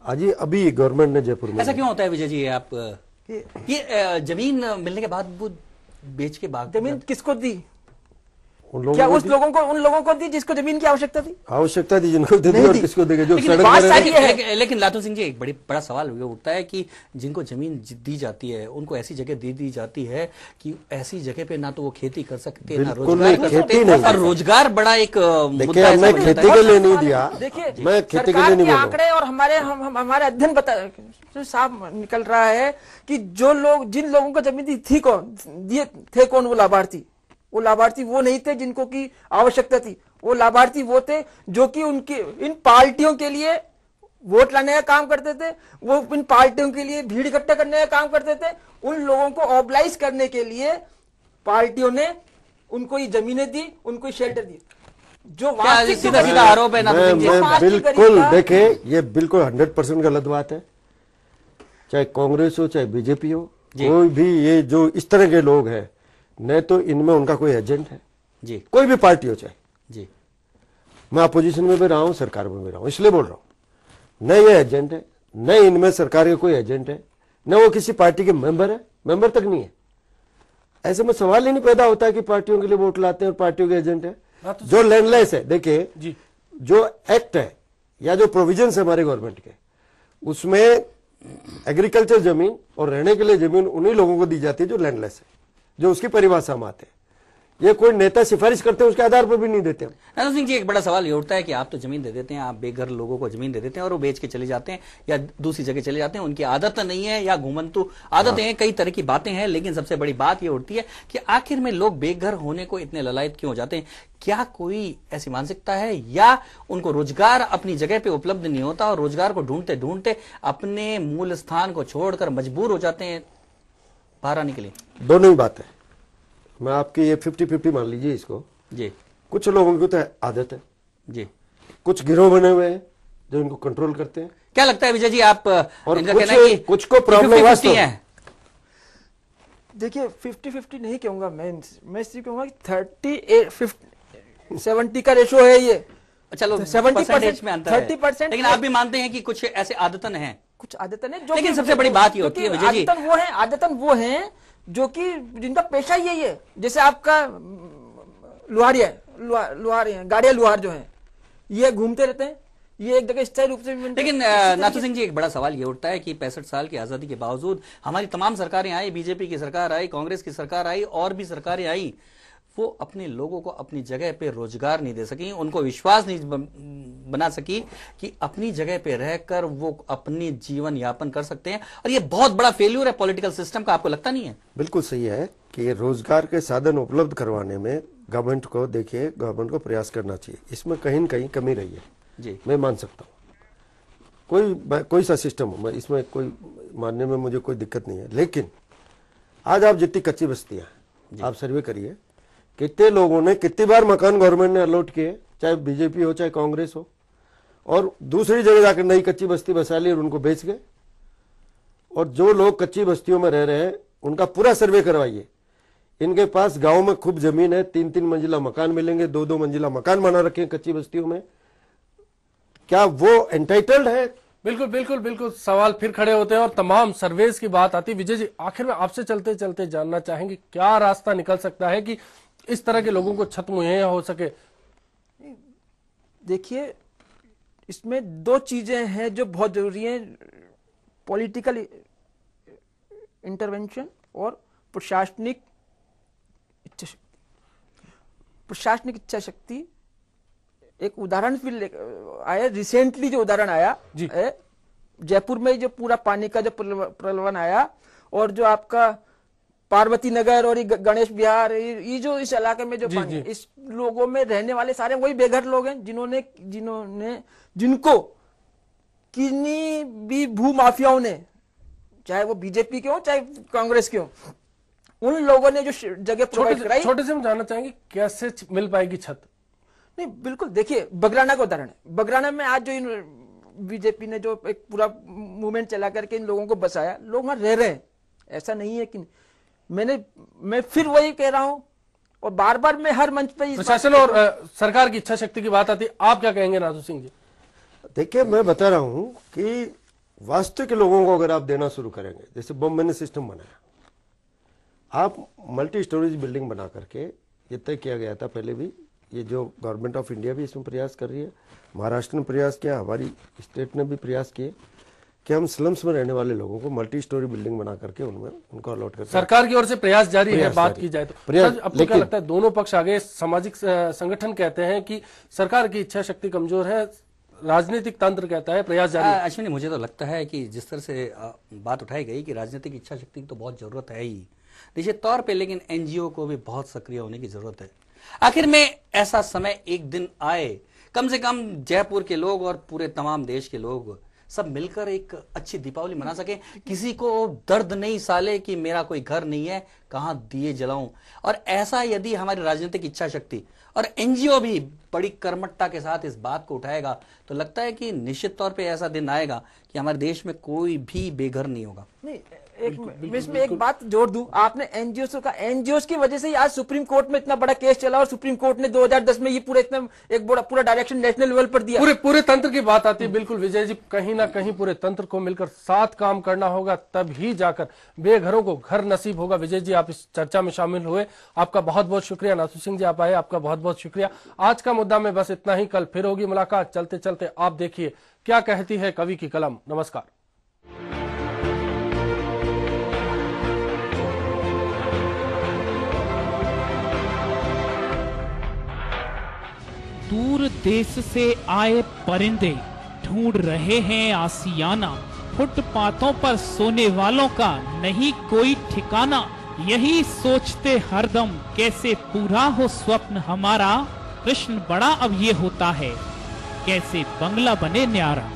अजी अभी गवर्नमेंट ने जयपुर में, ऐसा क्यों होता है विजय जी? आप ये जमीन मिलने के बाद वो बेच के भाग, जमीन किसको दी? क्या उन लोगों को दी जिसको जमीन की आवश्यकता थी, जिनको दे दी और किसको देगा जो सड़क पर। लेकिन लातू सिंह जी, एक बड़ा सवाल उठता है कि जिनको जमीन दी जाती है उनको ऐसी जगह दे दी जाती है कि ऐसी जगह पे ना तो वो खेती कर सकते, ना रोजगार कर सकते, और रोजगार बड़ा एक मुद्दा है। मैं खेती के लिए नहीं दिया, देखिए मैं खेती के लिए नहीं बोल रहा। आंकड़े और हमारे अध्ययन बता साफ निकल रहा है कि जिन लोगों को जमीन थी दिए थे कौन? वो लाभार्थी वो नहीं थे जिनको की आवश्यकता थी। वो लाभार्थी वो थे जो कि उनकी इन पार्टियों के लिए वोट लाने का काम करते थे, वो इन पार्टियों के लिए भीड़ इकट्ठा करने का काम करते थे। उन लोगों को ऑबलाइज करने के लिए पार्टियों ने उनको ये जमीनें दी, उनको ये शेल्टर दिए। जो सीधा आरोप है ना, बिल्कुल देखे, ये बिल्कुल 100% गलत बात है। चाहे कांग्रेस हो चाहे बीजेपी हो, कोई भी ये जो इस तरह के लोग हैं, न तो इनमें उनका कोई एजेंट है जी, कोई भी पार्टी हो चाहे जी। मैं अपोजिशन में भी रहा हूं, सरकार में भी रहा हूं, इसलिए बोल रहा हूं। न ये एजेंट है, न इनमें सरकार के कोई एजेंट है, न वो किसी पार्टी के मेंबर है, मेंबर तक नहीं है। ऐसे में सवाल ही नहीं पैदा होता है कि पार्टियों के लिए वोट लाते हैं और पार्टियों के एजेंट है। जो लैंडलेस है, देखिए जो एक्ट है या जो प्रोविजन है हमारे गवर्नमेंट के, उसमें एग्रीकल्चर जमीन और रहने के लिए जमीन उन्हीं लोगों को दी जाती है जो लैंडलेस है, जो उसकी परिभाषा में आते हैं। ये कोई नेता सिफारिश करते हैं उसके आधार पर भी नहीं देते हम। नाथू सिंह जी, एक बड़ा सवाल ये उठता है कि आप तो जमीन दे देते हैं, आप बेघर लोगों को जमीन दे देते हैं और वो बेच के चले जाते हैं या दूसरी जगह चले जाते हैं। उनकी आदत नहीं है या घुमंतु आदतें हैं, कई तरह की बातें हैं, लेकिन सबसे बड़ी बात ये उठती है कि आखिर में लोग बेघर होने को इतने ललायत क्यों हो जाते हैं? क्या कोई ऐसी मानसिकता है या उनको रोजगार अपनी जगह पे उपलब्ध नहीं होता और रोजगार को ढूंढते ढूंढते अपने मूल स्थान को छोड़कर मजबूर हो जाते हैं बाहर आने के लिए? दोनों ही बात है। मैं आपकी ये 50-50 मान लीजिए इसको जी। कुछ लोगों की तो आदत है जी, कुछ गिरोह बने हुए हैं जो इनको कंट्रोल करते हैं। क्या लगता है विजय जी, आप और इनका कहना है कि कुछ को प्रॉब्लम है? देखिए 50-50 नहीं कहूंगा मैं इसलिए कहूंगा कि 30-70 का रेशो है ये। चलो 70% में अंतर है, 30%, लेकिन आप भी मानते हैं कि कुछ ऐसे आदतन हैं, कुछ आदतन है जो, लेकिन सबसे बड़ी बात ये होती है विजय जी, आदतन वो है जो कि जिनका पेशा यही है। जैसे आपका लुहारी है, गाड़िया लुहार जो है, ये घूमते रहते हैं, ये एक जगह स्थायी रूप से। लेकिन नाथू सिंह जी, एक बड़ा सवाल ये उठता है कि 65 साल की आजादी के बावजूद हमारी तमाम सरकारें आई, बीजेपी की सरकार आई, कांग्रेस की सरकार आई और भी सरकारें आई, वो अपने लोगों को अपनी जगह पे रोजगार नहीं दे सकी, उनको विश्वास नहीं बना सकी कि अपनी जगह पे रहकर वो अपनी जीवन यापन कर सकते हैं। और ये बहुत बड़ा फेल्यूर है पॉलिटिकल सिस्टम का, आपको लगता नहीं है? बिल्कुल सही है कि रोजगार के साधन उपलब्ध करवाने में गवर्नमेंट को प्रयास करना चाहिए। इसमें कहीं न कहीं कमी रही है जी, मैं मान सकता हूँ। कोई सा सिस्टम हो, इसमें कोई मानने में मुझे कोई दिक्कत नहीं है। लेकिन आज आप जितनी कच्ची बस्तियां, आप सर्वे करिए, कितने लोगों ने कितनी बार मकान गवर्नमेंट ने अलॉट किए, चाहे बीजेपी हो चाहे कांग्रेस हो, और दूसरी जगह जाकर नई कच्ची बस्ती बसा ली और उनको बेच गए। और जो लोग कच्ची बस्तियों में रह रहे हैं उनका पूरा सर्वे करवाइए। इनके पास गांव में खूब जमीन है, 3-3 मंजिला मकान मिलेंगे, 2-2 मंजिला मकान बना रखे हैं कच्ची बस्तियों में, क्या वो एंटाइटल्ड है? बिल्कुल बिल्कुल बिल्कुल, सवाल फिर खड़े होते हैं और तमाम सर्वेस की बात आती है। विजय जी, आखिर में आपसे चलते चलते जानना चाहेंगे क्या रास्ता निकल सकता है कि इस तरह के लोगों को छत मुहैया हो सके? देखिए, इसमें दो चीजें हैं जो बहुत जरूरी हैं, पॉलिटिकल इंटरवेंशन और प्रशासनिक इच्छा शक्ति। एक उदाहरण फिर आया, रिसेंटली जो उदाहरण आया जयपुर में, जो पूरा पानी का जो प्रलोभन आया, और जो आपका पार्वती नगर और गणेश विहार, ये जो इस इलाके में जो पानी, इस लोगों में रहने वाले सारे वही बेघर लोग हैं जिनको किन्हीं भी भू माफियाओं ने, चाहे वो बीजेपी के हो चाहे कांग्रेस के हो, उन लोगों ने जो जगह प्रोवाइड कराई। छोटे से हम जानना चाहेंगे कैसे मिल पाएगी छत? नहीं, बिल्कुल, देखिए बगराना का उदाहरण है। बगराना में आज जो बीजेपी ने जो एक पूरा मूवमेंट चला करके इन लोगों को बसाया, लोग वहां रह रहे हैं, ऐसा नहीं है कि मैं फिर वही कह रहा हूं और बार बार मैं हर मंच पे प्रशासन और सरकार की इच्छा शक्ति की बात आती है, आप क्या कहेंगे नाथू सिंह जी? देखिए, मैं बता रहा हूं कि वास्तविक लोगों को अगर आप देना शुरू करेंगे, जैसे बॉम्बे ने सिस्टम बनाया, आप मल्टी स्टोरेज बिल्डिंग बना करके, ये तय किया गया था पहले भी, ये जो गवर्नमेंट ऑफ इंडिया भी इसमें प्रयास कर रही है, महाराष्ट्र ने प्रयास किया, हमारी स्टेट ने भी प्रयास किए कि हम स्लम्स में रहने वाले लोगों को मल्टी स्टोरी बिल्डिंग बना करके उनमें उनको अलॉट करते हैं। सरकार की ओर से प्रयास जारी है, बात की जाए तो। प्रयास, अब तो क्या लगता है दोनों पक्ष आगे, सामाजिक संगठन कहते हैं कि सरकार की इच्छा शक्ति कमजोर है, राजनीतिक तंत्र कहता है प्रयास जारी है। अश्विनी, मुझे तो लगता है कि जिस तरह से बात उठाई गई कि राजनीतिक इच्छा शक्ति की तो बहुत जरूरत है ही निश्चित तौर पे, लेकिन एनजीओ को भी बहुत सक्रिय होने की जरूरत है। आखिर में ऐसा समय एक दिन आए, कम से कम जयपुर के लोग और पूरे तमाम देश के लोग सब मिलकर एक अच्छी दीपावली मना सके, किसी को दर्द नहीं साले कि मेरा कोई घर नहीं है, कहां दिए जलाऊं। और ऐसा यदि हमारी राजनीतिक इच्छा शक्ति और एनजीओ भी बड़ी कर्मठता के साथ इस बात को उठाएगा तो लगता है कि निश्चित तौर पे ऐसा दिन आएगा कि हमारे देश में कोई भी बेघर नहीं होगा। नहीं, इसमें एक बात जोड़ दूं, आपने एनजीओस का, एनजीओस की वजह से ही आज सुप्रीम कोर्ट में इतना बड़ा केस चला और सुप्रीम कोर्ट ने 2010 में ये पूरा इतना एक बड़ा पूरा डायरेक्शन नेशनल लेवल पर दिया। पूरे तंत्र की बात आती है। बिल्कुल विजय जी, कहीं ना कहीं पूरे तंत्र को मिलकर साथ काम करना होगा, तभी जाकर बेघरों को घर नसीब होगा। विजय जी, आप इस चर्चा में शामिल हुए, आपका बहुत बहुत शुक्रिया। नासू सिंह जी, आप आए, आपका बहुत बहुत शुक्रिया। आज का मुद्दा में बस इतना ही, कल फिर होगी मुलाकात। चलते चलते आप देखिए क्या कहती है कवि की कलम। नमस्कार। दूर देश से आए परिंदे ढूंढ रहे हैं आसियाना, फुटपाथों पर सोने वालों का नहीं कोई ठिकाना। यही सोचते हरदम कैसे पूरा हो स्वप्न हमारा, प्रश्न बड़ा अब ये होता है कैसे बंगला बने न्यारा।